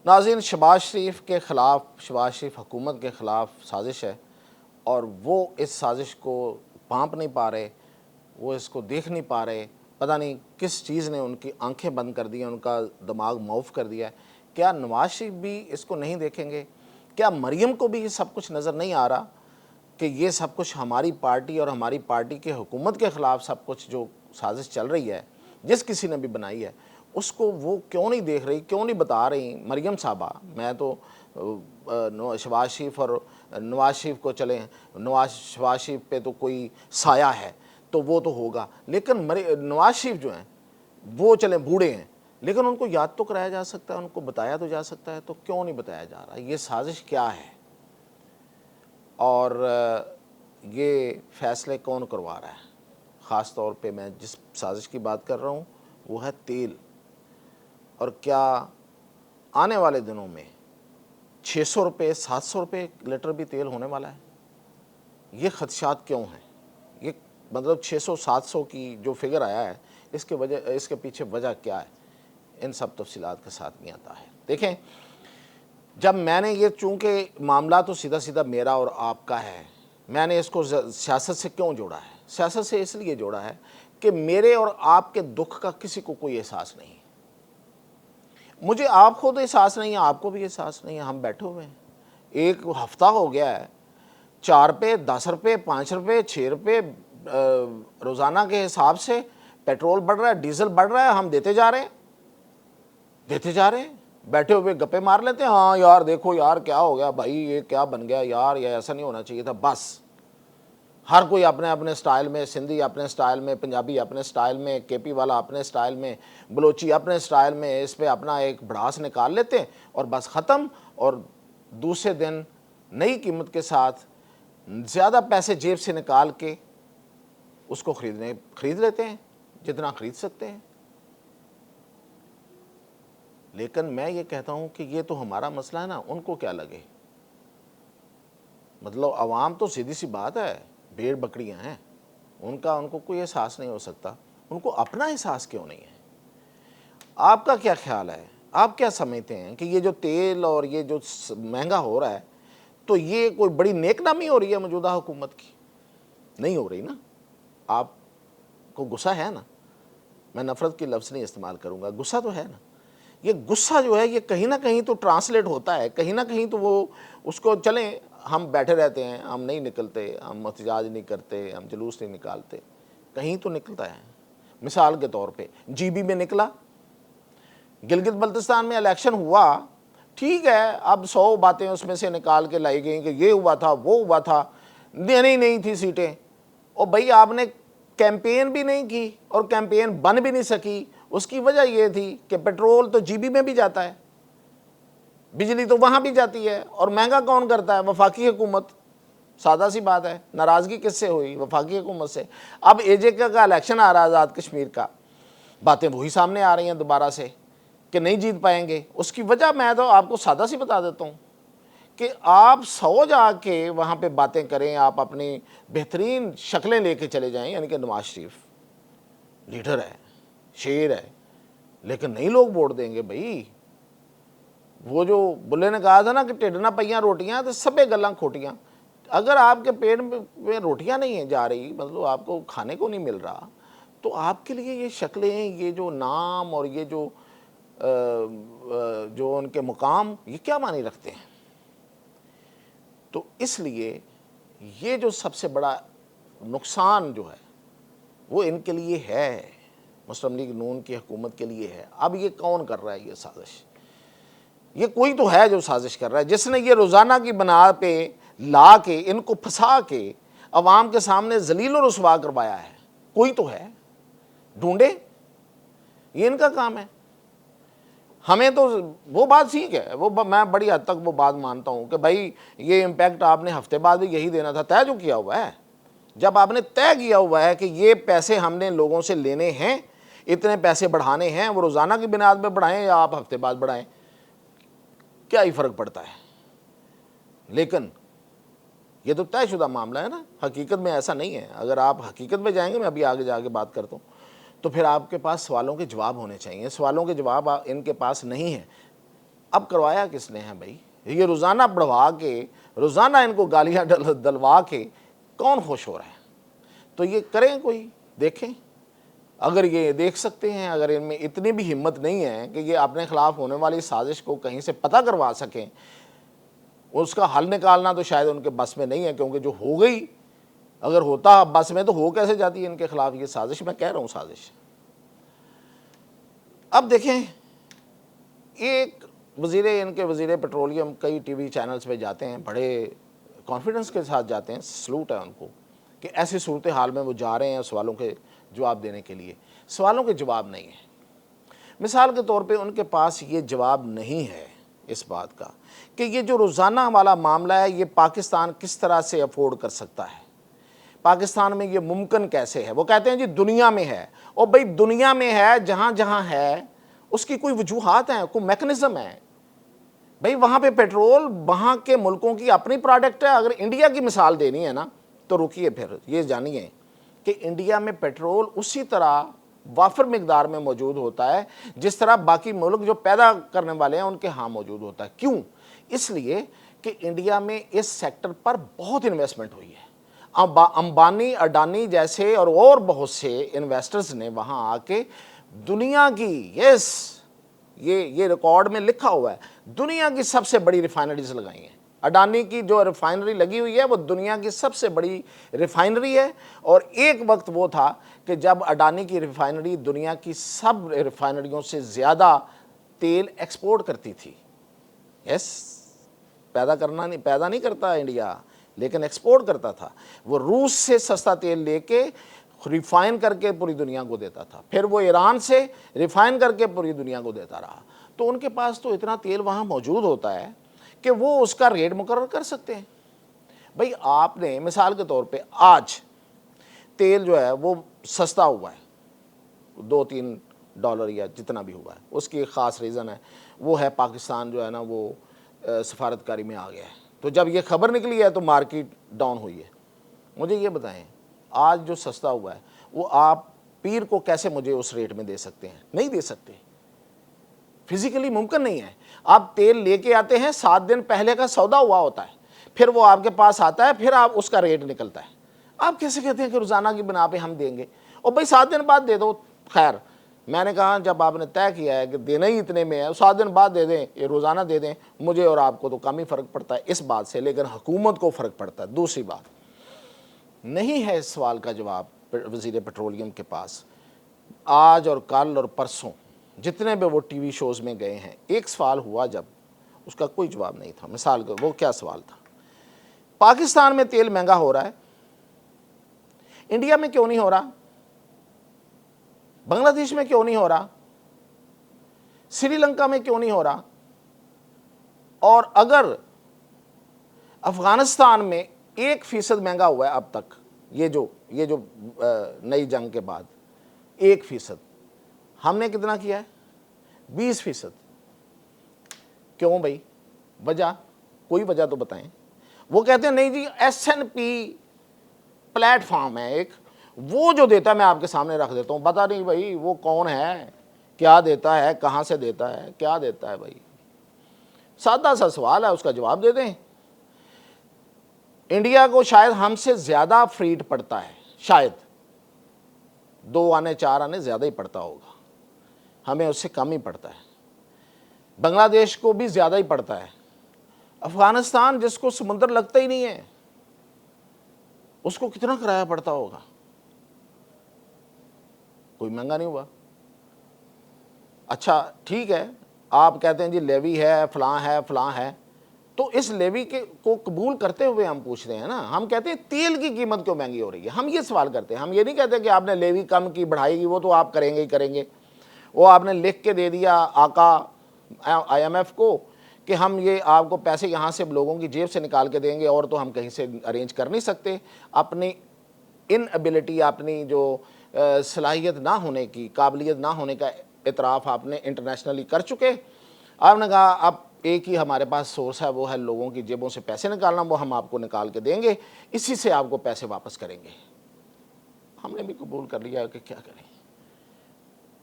नाज़रीन, शहबाज शरीफ के ख़िलाफ़, शहबाज शरीफ हुकूमत के ख़िलाफ़ साजिश है और वो इस साजिश को भांप नहीं पा रहे, वो इसको देख नहीं पा रहे। पता नहीं किस चीज़ ने उनकी आंखें बंद कर दी हैं, उनका दिमाग मौफ कर दिया है। क्या नवाज शरीफ भी इसको नहीं देखेंगे? क्या मरियम को भी ये सब कुछ नज़र नहीं आ रहा कि ये सब कुछ हमारी पार्टी और हमारी पार्टी के हुकूमत के ख़िलाफ़ सब कुछ जो साजिश चल रही है, जिस किसी ने भी बनाई है, उसको वो क्यों नहीं देख रही, क्यों नहीं बता रही? मरियम साहबा, मैं तो शहबाज शरीफ और नवाज शरीफ को चले, शहबाज शरीफ पे तो कोई साया है तो वो तो होगा, लेकिन नवाज शरीफ जो हैं वो चले बूढ़े हैं, लेकिन उनको याद तो कराया जा सकता है, उनको बताया तो जा सकता है, तो क्यों नहीं बताया जा रहा? ये साजिश क्या है और ये फ़ैसले कौन करवा रहा है? ख़ास तौर पे मैं जिस साजिश की बात कर रहा हूँ वो है तेल। और क्या आने वाले दिनों में 600 रुपये, 700 रुपये लीटर भी तेल होने वाला है? ये खदशात क्यों हैं? ये मतलब 600-700 की जो फिगर आया है, इसके पीछे वजह क्या है? इन सब तफसीलात के साथ मियां ताहिर। देखें, जब मैंने ये, चूँकि मामला तो सीधा सीधा मेरा और आपका है, मैंने इसको सियासत से क्यों जोड़ा है? सियासत से इसलिए जोड़ा है कि मेरे और आपके दुख का किसी को कोई एहसास नहीं। मुझे आप खुद एहसास नहीं है, आपको भी एहसास नहीं है। हम बैठे हुए हैं, एक हफ्ता हो गया है, 4 रुपये, 10 रुपये, 5 रुपये, 6 रुपये रोज़ाना के हिसाब से पेट्रोल बढ़ रहा है, डीजल बढ़ रहा है, हम देते जा रहे हैं, देते जा रहे हैं। बैठे हुए गप्पे मार लेते हैं, हाँ यार देखो यार क्या हो गया भाई, ये क्या बन गया यार, ये ऐसा नहीं होना चाहिए था। बस हर कोई अपने अपने स्टाइल में, सिंधी अपने स्टाइल में, पंजाबी अपने स्टाइल में, केपी वाला अपने स्टाइल में, बलोची अपने स्टाइल में, इस पर अपना एक भड़ास निकाल लेते हैं और बस ख़त्म। और दूसरे दिन नई कीमत के साथ ज़्यादा पैसे जेब से निकाल के उसको खरीद लेते हैं जितना खरीद सकते हैं। लेकिन मैं ये कहता हूँ कि ये तो हमारा मसला है ना, उनको क्या लगे? मतलब अवाम तो सीधी सी बात है, भेड़ बकरियां हैं, उनको कोई एहसास नहीं हो सकता। उनको अपना एहसास क्यों नहीं है? आपका क्या ख्याल है? आप क्या समझते हैं कि ये जो तेल और ये जो महंगा हो रहा है, तो ये कोई बड़ी नेकनामी हो रही है मौजूदा हुकूमत की? नहीं हो रही ना। आपको गुस्सा है ना? मैं नफ़रत की लफ्ज़ नहीं इस्तेमाल करूँगा, गुस्सा तो है ना। ये गुस्सा जो है ये कहीं ना कहीं तो ट्रांसलेट होता है, कहीं ना कहीं तो वो उसको, चलें हम बैठे रहते हैं, हम नहीं निकलते, हम एहतजाज नहीं करते, हम जुलूस नहीं निकालते, कहीं तो निकलता है। मिसाल के तौर पे जीबी में निकला, गिलगित बल्तिस्तान में इलेक्शन हुआ, ठीक है, अब 100 बातें उसमें से निकाल के लाई गई कि ये हुआ था, वो हुआ था, देनी नहीं थी सीटें। और भाई आपने कैंपेन भी नहीं की और कैंपेन बन भी नहीं सकी। उसकी वजह यह थी कि पेट्रोल तो जीबी में भी जाता है, बिजली तो वहाँ भी जाती है, और महंगा कौन करता है? वफाकी हुकूमत। सादा सी बात है, नाराज़गी किससे हुई? वफाकी हुकूमत से। अब एजेके का इलेक्शन आ रहा है आज़ाद कश्मीर का, बातें वही सामने आ रही हैं दोबारा से कि नहीं जीत पाएंगे। उसकी वजह मैं तो आपको सादा सी बता देता हूँ कि आप 100 जाके वहाँ पे बातें करें, आप अपनी बेहतरीन शक्लें लेके चले जाएं, यानी कि नवाज शरीफ लीडर है, शेर है, लेकिन नहीं लोग वोट देंगे भाई। वो जो बुल्ले ने कहा था ना कि ढिड ना पईयां रोटियां, तो सबे गल्लां खोटियां। अगर आपके पेट में रोटियां नहीं है जा रही, मतलब आपको खाने को नहीं मिल रहा, तो आपके लिए ये शक्लें, ये जो नाम और ये जो उनके मुकाम, ये क्या मानी रखते हैं? तो इसलिए ये जो सबसे बड़ा नुकसान जो है वो इनके लिए है, मुस्लिम लीग नून की हुकूमत के लिए है। अब ये कौन कर रहा है ये साजिश? ये कोई तो है जो साजिश कर रहा है, जिसने ये रोज़ाना की बना पे ला के इनको फंसा के अवाम के सामने जलील और रुसवा करवाया है। कोई तो है, ढूंढे, ये इनका काम है। हमें तो वो बात ठीक है, वो मैं बड़ी हद तक वो बात मानता हूँ कि भाई ये इम्पैक्ट आपने हफ्ते बाद भी यही देना था, तय जो किया हुआ है। जब आपने तय किया हुआ है कि ये पैसे हमने लोगों से लेने हैं, इतने पैसे बढ़ाने हैं, वो रोज़ाना की बुनियाद पर बढ़ाएं या आप हफ्ते बाद बढ़ाएं, क्या ही फ़र्क पड़ता है। लेकिन ये तो तयशुदा मामला है ना, हकीकत में ऐसा नहीं है। अगर आप हकीकत में जाएंगे, मैं अभी आगे जाके बात करता हूँ, तो फिर आपके पास सवालों के जवाब होने चाहिए। सवालों के जवाब इनके पास नहीं है। अब करवाया किसने है भाई? ये रोज़ाना बढ़वा के, रोज़ाना इनको गालियाँ डलवा के कौन खुश हो रहा है? तो ये करें, कोई देखें। अगर ये देख सकते हैं, अगर इनमें इतनी भी हिम्मत नहीं है कि ये अपने खिलाफ होने वाली साजिश को कहीं से पता करवा सकें, उसका हल निकालना तो शायद उनके बस में नहीं है, क्योंकि जो हो गई, अगर होता बस में तो हो कैसे जाती है इनके खिलाफ ये साजिश? मैं कह रहा हूं साजिश। अब देखें, एक इनके वजीर पेट्रोलियम कई टीवी चैनल्स पे जाते हैं, बड़े कॉन्फिडेंस के साथ जाते हैं, सलूट है उनको कि ऐसी सूरत हाल में वो जा रहे हैं सवालों के जवाब देने के लिए। सवालों के जवाब नहीं है। मिसाल के तौर पे उनके पास ये जवाब नहीं है इस बात का कि ये जो रोज़ाना वाला मामला है, ये पाकिस्तान किस तरह से अफोर्ड कर सकता है, पाकिस्तान में ये मुमकिन कैसे है। वो कहते हैं जी दुनिया में है, और भाई दुनिया में है, जहाँ जहाँ है उसकी कोई वजूहात हैं, कोई मैकेनिज्म है भाई। वहाँ पे पेट्रोल वहाँ के मुल्कों की अपनी प्रोडक्ट है। अगर इंडिया की मिसाल देनी है ना, तो रुकिए, फिर ये जानिए कि इंडिया में पेट्रोल उसी तरह वाफर मिकदार में मौजूद होता है जिस तरह बाकी मुल्क जो पैदा करने वाले हैं उनके यहाँ मौजूद होता है। क्यों? इसलिए कि इंडिया में इस सेक्टर पर बहुत इन्वेस्टमेंट हुई है। अंबानी, अडानी जैसे और बहुत से इन्वेस्टर्स ने वहाँ आके दुनिया की, ये रिकॉर्ड में लिखा हुआ है, दुनिया की सबसे बड़ी रिफाइनरीज लगाई हैं। अडानी की जो रिफाइनरी लगी हुई है वो दुनिया की सबसे बड़ी रिफाइनरी है। और एक वक्त वो था कि जब अडानी की रिफाइनरी दुनिया की सब रिफाइनरियों से ज़्यादा तेल एक्सपोर्ट करती थी। पैदा नहीं करता इंडिया, लेकिन एक्सपोर्ट करता था। वो रूस से सस्ता तेल लेके रिफाइन करके पूरी दुनिया को देता था, फिर वो ईरान से रिफाइन करके पूरी दुनिया को देता रहा। तो उनके पास तो इतना तेल वहाँ मौजूद होता है कि वो उसका रेट मुकर्रर कर सकते हैं। भाई आपने मिसाल के तौर पे आज तेल जो है वो सस्ता हुआ है, $2-3 या जितना भी हुआ है, उसकी एक ख़ास रीज़न है, वो है पाकिस्तान जो है ना वो सफारतकारी में आ गया है। तो जब ये खबर निकली है तो मार्केट डाउन हुई है। मुझे ये बताएं, आज जो सस्ता हुआ है वो आप पीर को कैसे मुझे उस रेट में दे सकते हैं? नहीं दे सकते, फिजिकली मुमकिन नहीं है। आप तेल लेके आते हैं, 7 दिन पहले का सौदा हुआ होता है, फिर वो आपके पास आता है, फिर आप उसका रेट निकलता है। आप कैसे कहते हैं कि रोज़ाना की बिना पे हम देंगे? और भाई 7 दिन बाद दे दो। खैर, मैंने कहा जब आपने तय किया है कि देना ही इतने में है, 7 दिन बाद दे दें, ये रोज़ाना दे दें, मुझे और आपको तो कम ही फ़र्क पड़ता है इस बात से, लेकिन हुकूमत को फ़र्क पड़ता है। दूसरी बात, नहीं है इस सवाल का जवाब वज़ीर पेट्रोलियम के पास। आज और कल और परसों जितने भी वो टीवी शोज़ में गए हैं, एक सवाल हुआ जब, उसका कोई जवाब नहीं था। मिसाल का वो क्या सवाल था? पाकिस्तान में तेल महंगा हो रहा है, इंडिया में क्यों नहीं हो रहा? बांग्लादेश में क्यों नहीं हो रहा? श्रीलंका में क्यों नहीं हो रहा? और अगर अफगानिस्तान में 1% महंगा हुआ है अब तक, ये जो नई जंग के बाद 1%, हमने कितना किया है? 20%। क्यों भाई? वजह, कोई वजह तो बताएं। वो कहते हैं नहीं जी, S&P प्लेटफॉर्म है एक, वो जो देता है मैं आपके सामने रख देता हूँ। पता नहीं भाई वो कौन है, क्या देता है, कहाँ से देता है, क्या देता है भाई? सादा सा सवाल है, उसका जवाब दे दें। इंडिया को शायद हमसे ज़्यादा फ्रीट पड़ता है, शायद 2 आने 4 आने ज़्यादा ही पड़ता होगा, हमें उससे कम ही पड़ता है। बांग्लादेश को भी ज़्यादा ही पड़ता है। अफगानिस्तान जिसको समुद्र लगता ही नहीं है, उसको कितना किराया पड़ता होगा? कोई महंगा नहीं हुआ। अच्छा ठीक है, आप कहते हैं जी लेवी है, फलां है, तो इस लेवी के को कबूल करते हुए हम पूछते हैं ना, हम कहते हैं तेल की कीमत क्यों महंगी हो रही है। हम ये सवाल करते हैं, हम ये नहीं कहते कि आपने लेवी कम की बढ़ाएगी, वो तो आप करेंगे ही करेंगे। वो आपने लिख के दे दिया आका IMF को कि हम ये आपको पैसे यहाँ से लोगों की जेब से निकाल के देंगे, और तो हम कहीं से अरेंज कर नहीं सकते। अपनी इनएबिलिटी, अपनी जो सलाहियत ना होने की, काबिलियत ना होने का इतराफ़ आपने इंटरनेशनली कर चुके। आपने कहा अब एक ही हमारे पास सोर्स है, वो है लोगों की जेबों से पैसे निकालना, वो हम आपको निकाल के देंगे, इसी से आपको पैसे वापस करेंगे। हमने भी कबूल कर लिया कि क्या करें।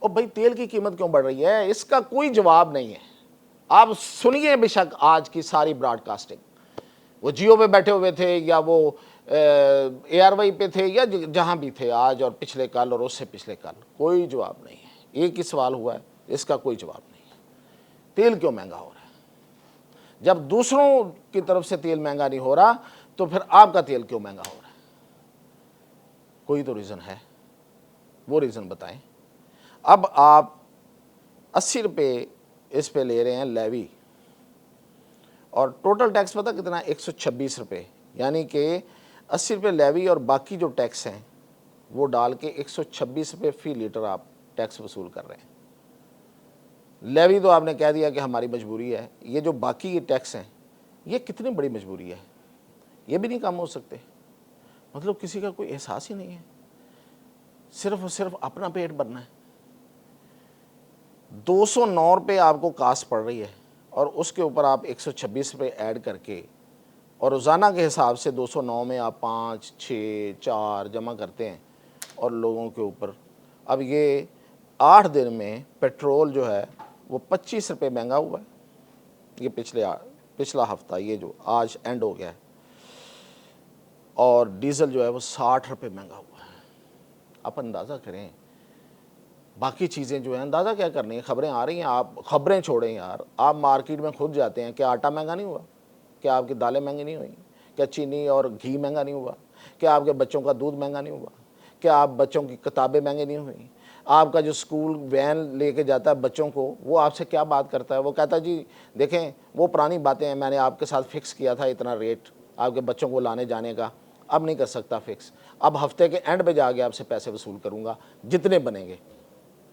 और भाई तेल की कीमत क्यों बढ़ रही है, इसका कोई जवाब नहीं है। आप सुनिए बेशक आज की सारी ब्रॉडकास्टिंग, वो जियो पे बैठे हुए थे या वो एयरवाई पे थे या जहां भी थे आज और पिछले कल और उससे पिछले कल, कोई जवाब नहीं है। एक ही सवाल हुआ है, इसका कोई जवाब नहीं है। तेल क्यों महंगा हो रहा है? जब दूसरों की तरफ से तेल महंगा नहीं हो रहा तो फिर आपका तेल क्यों महंगा हो रहा है? कोई तो रीज़न है, वो रीज़न बताएं। अब आप 80 रुपये इस पे ले रहे हैं लेवी, और टोटल टैक्स पता कितना? 126 रुपये, यानी कि 80 रुपये लेवी और बाकी जो टैक्स हैं वो डाल के 126 रुपये फी लीटर आप टैक्स वसूल कर रहे हैं। लेवी तो आपने कह दिया कि हमारी मजबूरी है, ये जो बाकी ये टैक्स हैं ये कितनी बड़ी मजबूरी है, ये भी नहीं कम हो सकते। मतलब किसी का कोई एहसास ही नहीं है, सिर्फ और सिर्फ अपना पेट भरना है। 209 रुपये आपको कास्ट पड़ रही है और उसके ऊपर आप 126 रुपये ऐड करके, और रोज़ाना के हिसाब से 209 में आप 5, 6, 4 जमा करते हैं और लोगों के ऊपर अब ये 8 दिन में पेट्रोल जो है वो 25 रुपये महंगा हुआ है। ये पिछला हफ्ता, ये जो आज एंड हो गया है, और डीजल जो है वो 60 रुपये महंगा हुआ है। आप अंदाज़ा करें, बाकी चीज़ें जो हैं अंदाज़ा क्या करनी है, खबरें आ रही हैं, आप खबरें छोड़ें यार, आप मार्केट में खुद जाते हैं, क्या आटा महंगा नहीं हुआ? क्या आपकी दालें महंगी नहीं हुई? क्या चीनी और घी महंगा नहीं हुआ? क्या आपके बच्चों का दूध महंगा नहीं हुआ? क्या आप बच्चों की किताबें महंगी नहीं हुई? आपका जो स्कूल वैन लेके जाता है बच्चों को, वो आपसे क्या बात करता है? वो कहता है जी देखें वो पुरानी बातें हैं, मैंने आपके साथ फिक्स किया था इतना रेट आपके बच्चों को लाने जाने का, अब नहीं कर सकता फिक्स, अब हफ्ते के एंड पे जाके आपसे पैसे वसूल करूँगा जितने बनेंगे।